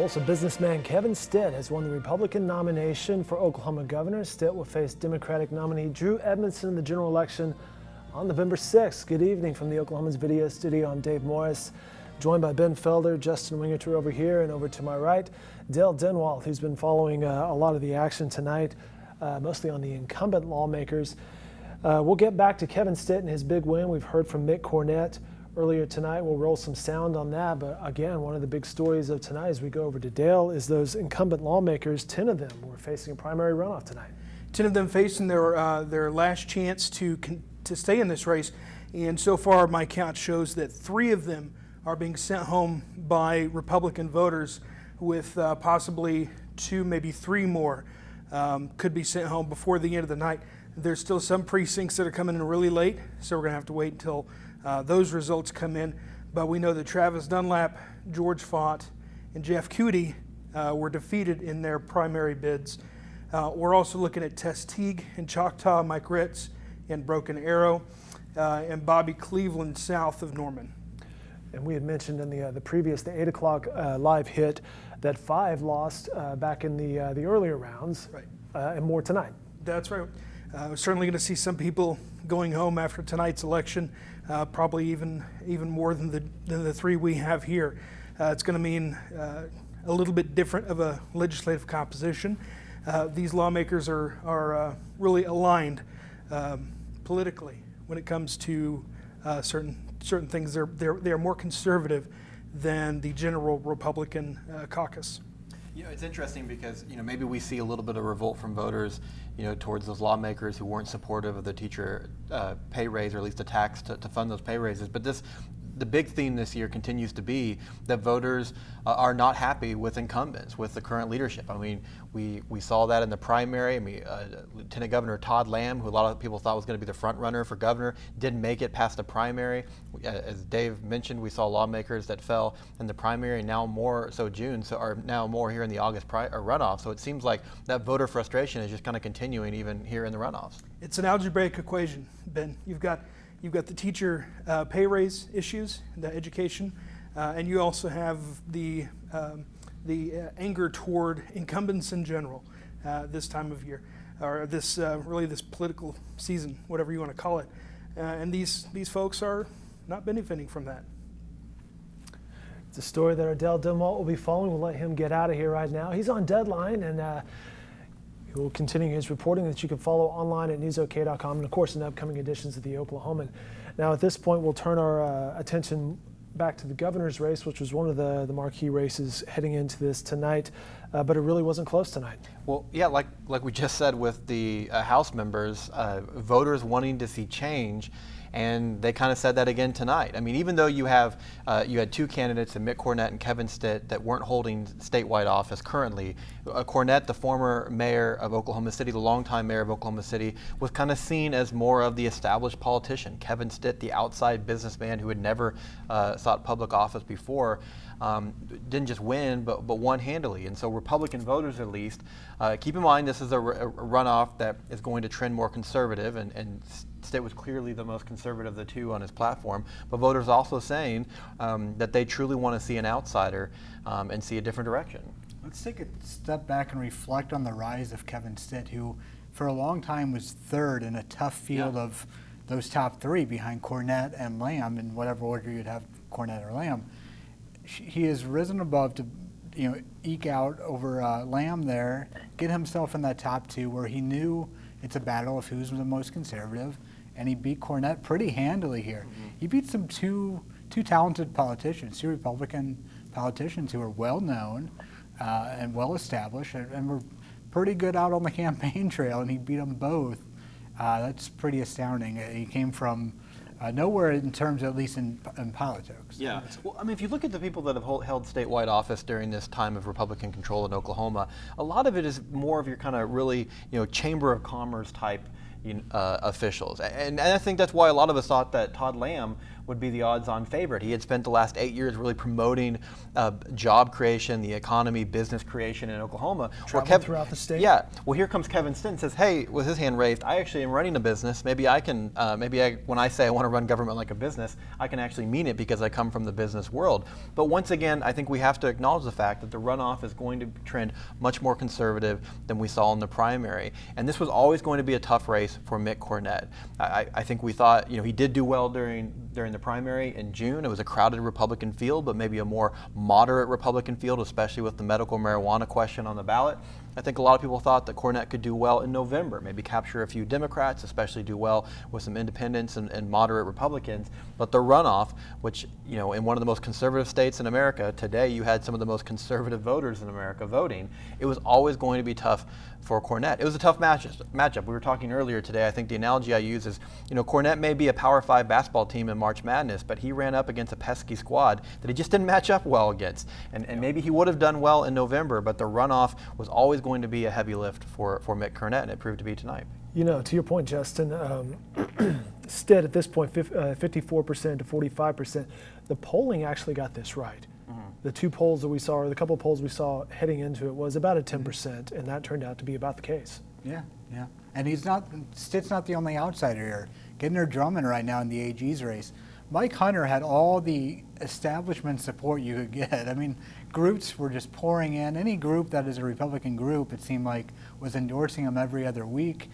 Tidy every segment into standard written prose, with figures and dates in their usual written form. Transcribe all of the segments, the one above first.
Tulsa businessman Kevin Stitt has won the Republican nomination for Oklahoma governor. Stitt will face Democratic nominee Drew Edmondson in the general election on November 6th. Good evening from the Oklahoman's video studio. I'm Dave Morris, joined by Ben Felder, Justin Wingerter over here, and over to my right, Dale Denwalt, who's been following a lot of the action tonight, mostly on the incumbent lawmakers. We'll get back to Kevin Stitt and his big win. We've heard from Mick Cornett earlier tonight. We'll roll some sound on that, but again, one of the big stories of tonight as we go over to Dale is those incumbent lawmakers. 10 of them were facing a primary runoff tonight. 10 of them facing their last chance to stay in this race, and so far my count shows that 3 of them are being sent home by Republican voters, with possibly 2, maybe 3 more could be sent home before the end of the night. There's still some precincts that are coming in really late, so we're going to have to wait until those results come in. But we know that Travis Dunlap, George Fott, and Jeff Cootie were defeated in their primary bids. We're also looking at Tess Teague in Choctaw, Mike Ritz in Broken Arrow, and Bobby Cleveland south of Norman. And we had mentioned in the previous, the 8 o'clock live hit, that 5 lost back in the earlier rounds, right. And more tonight. That's right. We're certainly going to see some people going home after tonight's election, probably even more than the 3 we have here. It's going to mean a little bit different of a legislative composition. These lawmakers are really aligned politically when it comes to certain things. They're more conservative than the general Republican caucus. You know, it's interesting because, maybe we see a little bit of revolt from voters, towards those lawmakers who weren't supportive of the teacher pay raise, or at least a tax to fund those pay raises. But the big theme this year continues to be that voters are not happy with incumbents, with the current leadership. I mean, we saw that in the primary. I mean, Lieutenant Governor Todd Lamb, who a lot of people thought was going to be the front runner for governor, didn't make it past the primary. As Dave mentioned, we saw lawmakers that fell in the primary, and now more so June, so are now more here in the August runoff. So it seems like that voter frustration is just kind of continuing even here in the runoffs. It's an algebraic equation, Ben. You've got the teacher pay raise issues, the education, and you also have the anger toward incumbents in general this time of year, or this this political season, whatever you want to call it. And these folks are not benefiting from that. It's a story that our Dale Denwalt will be following. We'll let him get out of here right now. He's on deadline, and he will continue his reporting that you can follow online at newsok.com, and of course in upcoming editions of the Oklahoman. Now at this point, we'll turn our attention back to the governor's race, which was one of the marquee races heading into this tonight, but it really wasn't close tonight. Well, yeah, like we just said with the House members, voters wanting to see change, and they kind of said that again tonight. I mean, even though you had 2 candidates, Mick Cornett and Kevin Stitt, that weren't holding statewide office currently. Cornett, the former mayor of Oklahoma City, the longtime mayor of Oklahoma City, was kind of seen as more of the established politician. Kevin Stitt, the outside businessman who had never sought public office before, didn't just win, but won handily. And so Republican voters, at least, keep in mind this is a runoff that is going to trend more conservative, and Stitt was clearly the most conservative of the 2 on his platform, but voters also saying that they truly want to see an outsider and see a different direction. Let's take a step back and reflect on the rise of Kevin Stitt, who for a long time was 3rd in a tough field of those top 3 behind Cornett and Lamb, in whatever order you'd have Cornett or Lamb. He has risen above to eke out over Lamb there, get himself in that top 2 where he knew it's a battle of who's the most conservative, and he beat Cornett pretty handily here. Mm-hmm. He beat some two talented politicians, 2 Republican politicians who are well known and well established, and were pretty good out on the campaign trail, and he beat them both. That's pretty astounding. He came from nowhere in terms, at least in politics. Yeah. Well, I mean, if you look at the people that have held statewide office during this time of Republican control in Oklahoma, a lot of it is more of your kind of really, Chamber of Commerce type officials. And I think that's why a lot of us thought that Todd Lamb would be the odds-on favorite. He had spent the last 8 years really promoting job creation, the economy, business creation in Oklahoma. Traveling throughout the state. Yeah. Well, here comes Kevin Stitt and says, hey, with his hand raised, I actually am running a business. Maybe I can, when I say I want to run government like a business, I can actually mean it because I come from the business world. But once again, I think we have to acknowledge the fact that the runoff is going to trend much more conservative than we saw in the primary. And this was always going to be a tough race for Mitt Cornett. I think we thought, he did do well during the primary in June. It was a crowded Republican field, but maybe a more moderate Republican field, especially with the medical marijuana question on the ballot. I think a lot of people thought that Cornett could do well in November, maybe capture a few Democrats, especially do well with some independents and moderate Republicans. But the runoff, which, in one of the most conservative states in America, today you had some of the most conservative voters in America voting, it was always going to be tough for Cornett. It was a tough matchup. We were talking earlier today, I think the analogy I use is, Cornett may be a Power 5 basketball team in March Madness, but he ran up against a pesky squad that he just didn't match up well against. And maybe he would have done well in November, but the runoff was always going to be a heavy lift for Mitt Cornett, and it proved to be tonight. To your point, Justin, Stitt at this point, 54% to 45%. The polling actually got this right. The two polls that we saw, or the couple of polls we saw heading into it, was about a 10%, and that turned out to be about the case. Yeah. And Stitt's not the only outsider here. Gidner Drummond right now in the AG's race. Mike Hunter had all the establishment support you could get. I mean, groups were just pouring in. Any group that is a Republican group, it seemed like, was endorsing him every other week.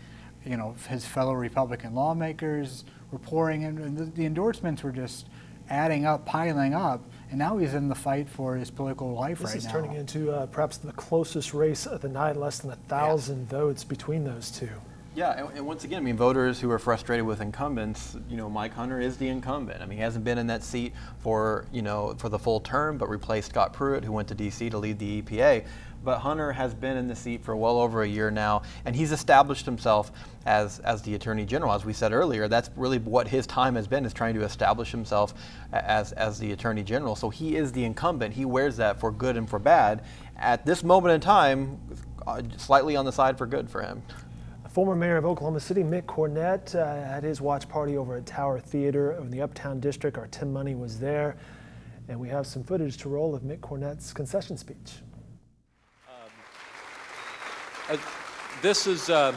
His fellow Republican lawmakers were pouring in, and the endorsements were just adding up, piling up, and now he's in the fight for his political life right now. This is turning into perhaps the closest race of the night, less than 1,000 votes between those two. Yeah, and once again, voters who are frustrated with incumbents, Mike Hunter is the incumbent. He hasn't been in that seat for the full term, but replaced Scott Pruitt, who went to D.C. to lead the EPA. But Hunter has been in the seat for well over a year now, and he's established himself as the Attorney General. As we said earlier, that's really what his time has been, is trying to establish himself as the Attorney General. So he is the incumbent. He wears that for good and for bad. At this moment in time, slightly on the side for good for him. Former mayor of Oklahoma City, Mitt Cornett, had his watch party over at Tower Theater in the Uptown District. Our Tim Money was there, and we have some footage to roll of Mitt Cornett's concession speech. This is, I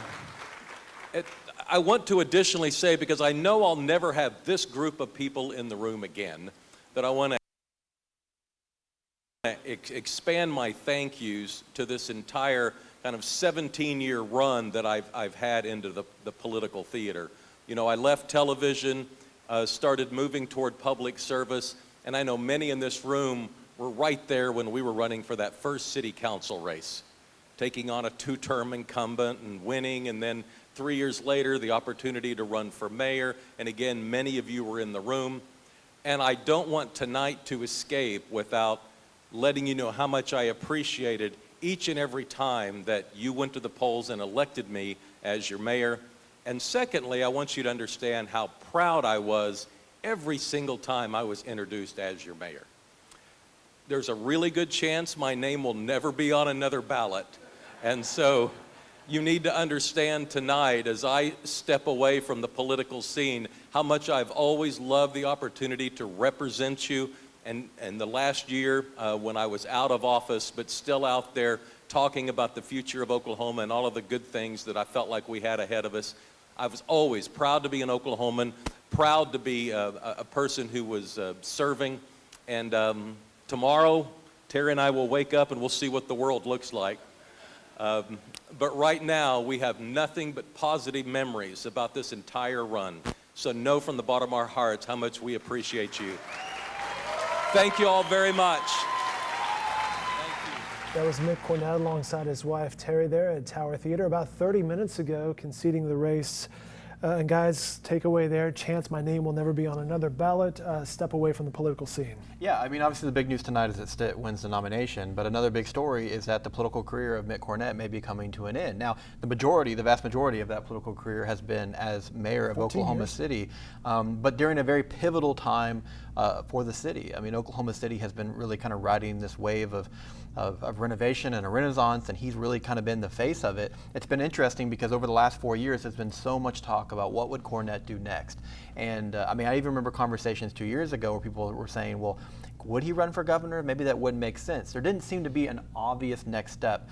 want to additionally say, because I know I'll never have this group of people in the room again, that I want to expand my thank yous to this entire kind of 17-year run that I've had into the political theater. I left television, started moving toward public service, and I know many in this room were right there when we were running for that first city council race, taking on a 2-term incumbent and winning, and then 3 years later, the opportunity to run for mayor. And again, many of you were in the room. And I don't want tonight to escape without letting you know how much I appreciated each and every time that you went to the polls and elected me as your mayor. And secondly, I want you to understand how proud I was every single time I was introduced as your mayor. There's a really good chance my name will never be on another ballot. And so you need to understand tonight, as I step away from the political scene, how much I've always loved the opportunity to represent you. And the last year, when I was out of office, but still out there talking about the future of Oklahoma and all of the good things that I felt like we had ahead of us, I was always proud to be an Oklahoman, proud to be a person who was serving. And tomorrow, Terry and I will wake up and we'll see what the world looks like. But right now, we have nothing but positive memories about this entire run. So know from the bottom of our hearts how much we appreciate you. Thank you all very much. Thank you. That was Mitt Cornett alongside his wife Terry there at Tower Theater about 30 minutes ago, conceding the race. And guys, takeaway there, chance my name will never be on another ballot, step away from the political scene. Yeah, obviously the big news tonight is that Stitt wins the nomination, but another big story is that the political career of Mitt Cornett may be coming to an end. Now, the vast majority of that political career has been as mayor of Oklahoma City, but during a very pivotal time for the city. Oklahoma City has been really kind of riding this wave of renovation and a renaissance, and he's really kind of been the face of it. It's been interesting because over the last 4 years, there's been so much talk talk about what would Cornette do next. And I mean, I even remember conversations 2 years ago where people were saying, well, would he run for governor? Maybe that wouldn't make sense. There didn't seem to be an obvious next step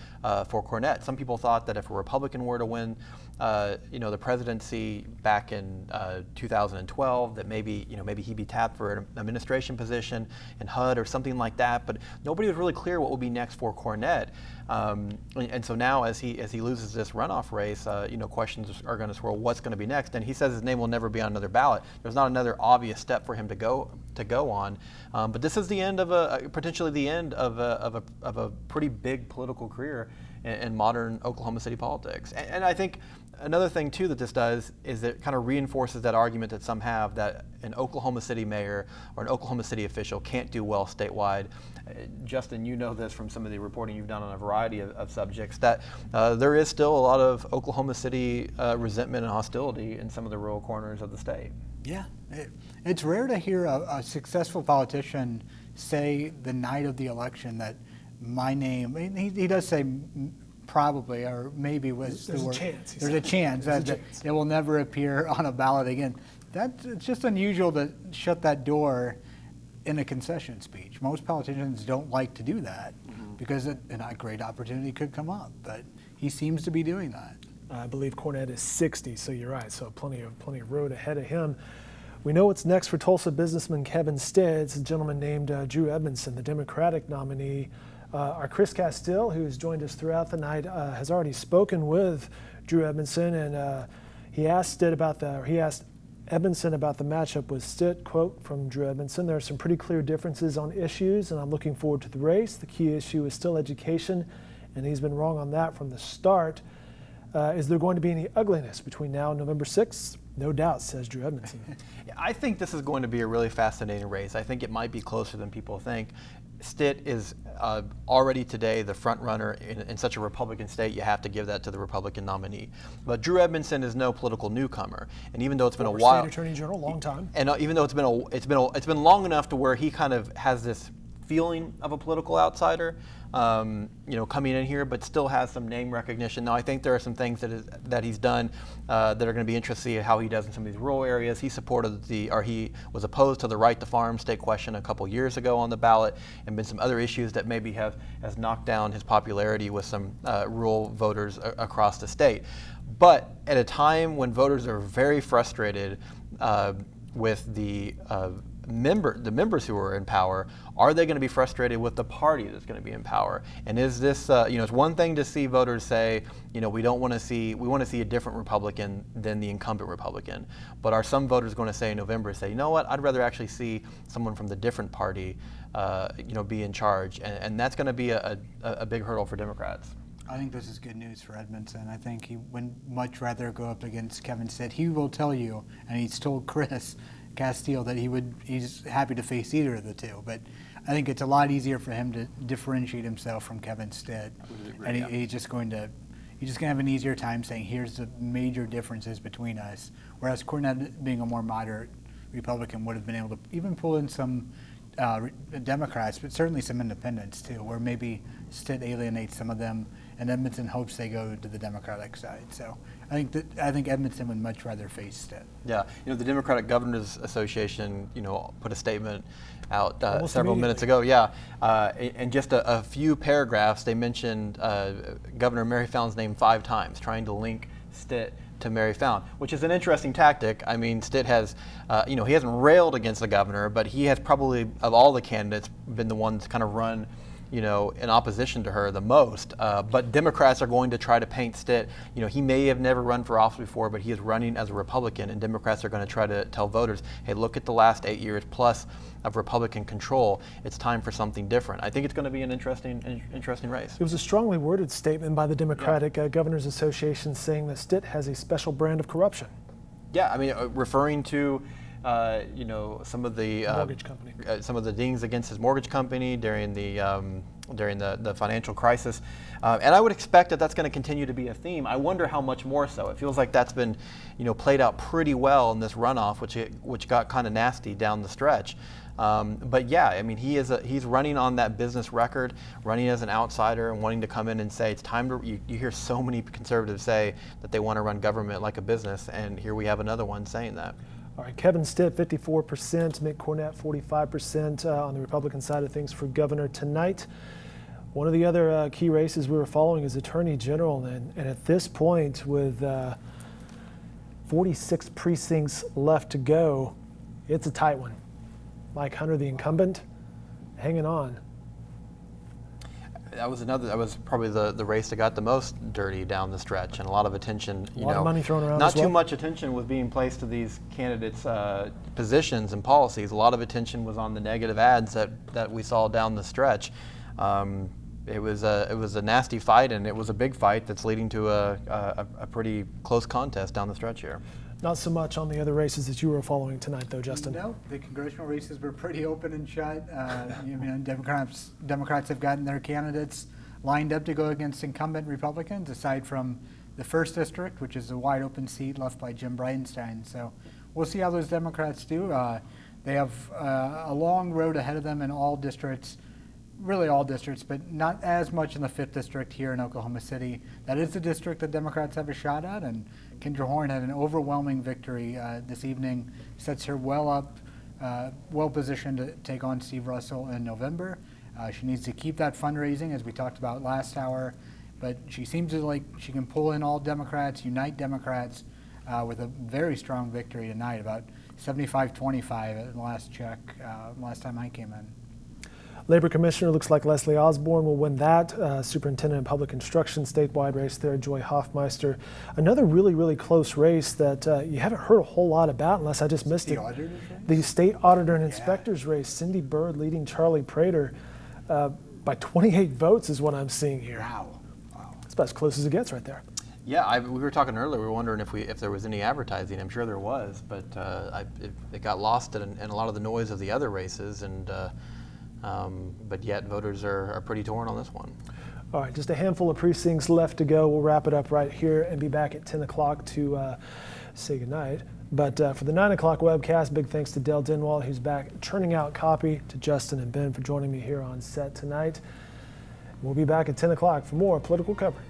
for Cornette. Some people thought that if a Republican were to win, the presidency back in 2012, that maybe he'd be tapped for an administration position in HUD or something like that. But nobody was really clear what would be next for Cornette. And so now, as he loses this runoff race, questions are going to swirl. What's going to be next? And he says his name will never be on another ballot. There's not another obvious step for him to go on. But this is the end of potentially the end of a pretty big political career in modern Oklahoma City politics. And I think another thing too that this does is it kind of reinforces that argument that some have that an Oklahoma City mayor or an Oklahoma City official can't do well statewide. Justin, you know this from some of the reporting you've done on a variety of subjects, that there is still a lot of Oklahoma City resentment and hostility in some of the rural corners of the state. Yeah, it's rare to hear a successful politician say the night of the election that my name, he does say probably or maybe was there's the a word. chance. There's a chance that it will never appear on a ballot again. It's just unusual to shut that door in a concession speech. Most politicians don't like to do that because a great opportunity could come up, but he seems to be doing that. I believe Cornette is 60, so you're right. So plenty of road ahead of him. We know what's next for Tulsa businessman Kevin Stitt. It's a gentleman named Drew Edmondson, the Democratic nominee. Our Chris Castile, who's joined us throughout the night, has already spoken with Drew Edmondson, and he asked Edmondson about the matchup with Stitt. Quote from Drew Edmondson: "There are some pretty clear differences on issues, and I'm looking forward to the race. The key issue is still education, and he's been wrong on that from the start. Is there going to be any ugliness between now and November 6th? No doubt," says Drew Edmondson. I think this is going to be a really fascinating race. I think it might be closer than people think. Stitt is already today the front runner in such a Republican state. You have to give that to the Republican nominee. But Drew Edmondson is no political newcomer, and even though it's been a while, State Attorney General, long time, and even though it's been long enough to where he kind of has this feeling of a political outsider, coming in here, but still has some name recognition. Now, I think there are some things that he's done that are going to be interesting to see how he does in some of these rural areas. He was opposed to the right to farm state question a couple years ago on the ballot, and been some other issues that maybe has knocked down his popularity with some rural voters across the state. But at a time when voters are very frustrated with the members who are in power, are they going to be frustrated with the party that's going to be in power? And is this, it's one thing to see voters say, we want to see a different Republican than the incumbent Republican. But are some voters going to say in November, you know what, I'd rather actually see someone from the different party, be in charge? And that's going to be a big hurdle for Democrats. I think this is good news for Edmondson. I think he would much rather go up against Kevin Stitt. He will tell you, and he's told Chris Castile that he's happy to face either of the two. But I think it's a lot easier for him to differentiate himself from Kevin Stitt, and he's just going to have an easier time saying, here's the major differences between us. Whereas Cornette, being a more moderate Republican, would have been able to even pull in some Democrats, but certainly some independents too, where maybe Stitt alienates some of them, and Edmondson hopes they go to the Democratic side. So I think Edmondson would much rather face Stitt. Yeah, the Democratic Governors Association, put a statement out several minutes ago. Yeah, in just a few paragraphs, they mentioned Governor Mary Fallon's name 5 times, trying to link Stitt to Mary Fallon, which is an interesting tactic. I mean, Stitt has, he hasn't railed against the governor, but he has probably, of all the candidates, been the one to kind of run, in opposition to her the most. But Democrats are going to try to paint Stitt. He may have never run for office before, but he is running as a Republican, and Democrats are going to try to tell voters, hey, look at the last 8 years plus of Republican control. It's time for something different. I think it's going to be an interesting race. It was a strongly worded statement by the Democratic Governors Association saying that Stitt has a special brand of corruption. Yeah, I mean, referring to you know, some of the Mortgage company. some of the dings against his mortgage company during the financial crisis, and I would expect that that's going to continue to be a theme. I wonder how much more so. It feels like that's been, you know, played out pretty well in this runoff, which got kind of nasty down the stretch. But yeah, I mean, he's running on that business record, running as an outsider and wanting to come in and say it's time to. You hear so many conservatives say that they want to run government like a business, and here we have another one saying that. All right, Kevin Stitt, 54%, Mick Cornett, 45% on the Republican side of things for governor tonight. One of the other key races we were following is Attorney General, and at this point, with 46 precincts left to go, it's a tight one. Mike Hunter, the incumbent, hanging on. That was probably the race that got the most dirty down the stretch, and a lot of attention. A lot of money thrown around. Not as well. too much attention was being placed to these candidates' positions and policies. A lot of attention was on the negative ads that we saw down the stretch. It was a nasty fight, and it was a big fight that's leading to a pretty close contest down the stretch here. Not so much on the other races that you were following tonight, though, Justin. No, the congressional races were pretty open and shut. You know, Democrats have gotten their candidates lined up to go against incumbent Republicans, aside from the 1st District, which is a wide open seat left by Jim Bridenstine. So we'll see how those Democrats do. They have a long road ahead of them in all districts, really all districts, but not as much in the 5th District here in Oklahoma City. That is the district that Democrats have a shot at, and Kendra Horn had an overwhelming victory this evening, sets her well positioned to take on Steve Russell in November. She needs to keep that fundraising, as we talked about last hour, but she seems to like she can pull in all Democrats, unite Democrats with a very strong victory tonight, about 75-25 at the last check, last time I came in. Labor Commissioner looks like Leslie Osborne will win that. Superintendent of Public Instruction statewide race there, Joy Hoffmeister. Another really, really close race that you haven't heard a whole lot about unless I just missed it. The state auditor and inspectors race. Cindy Bird leading Charlie Prater by 28 votes is what I'm seeing here. Wow. That's about as close as it gets right there. Yeah, we were talking earlier. We were wondering if there was any advertising. I'm sure there was, but it got lost in a lot of the noise of the other races, and but yet voters are pretty torn on this one. All right, just a handful of precincts left to go. We'll wrap it up right here and be back at 10 o'clock to say goodnight. But for the 9 o'clock webcast, big thanks to Dale Denwall, who's back churning out copy, to Justin and Ben for joining me here on set tonight. We'll be back at 10 o'clock for more political coverage.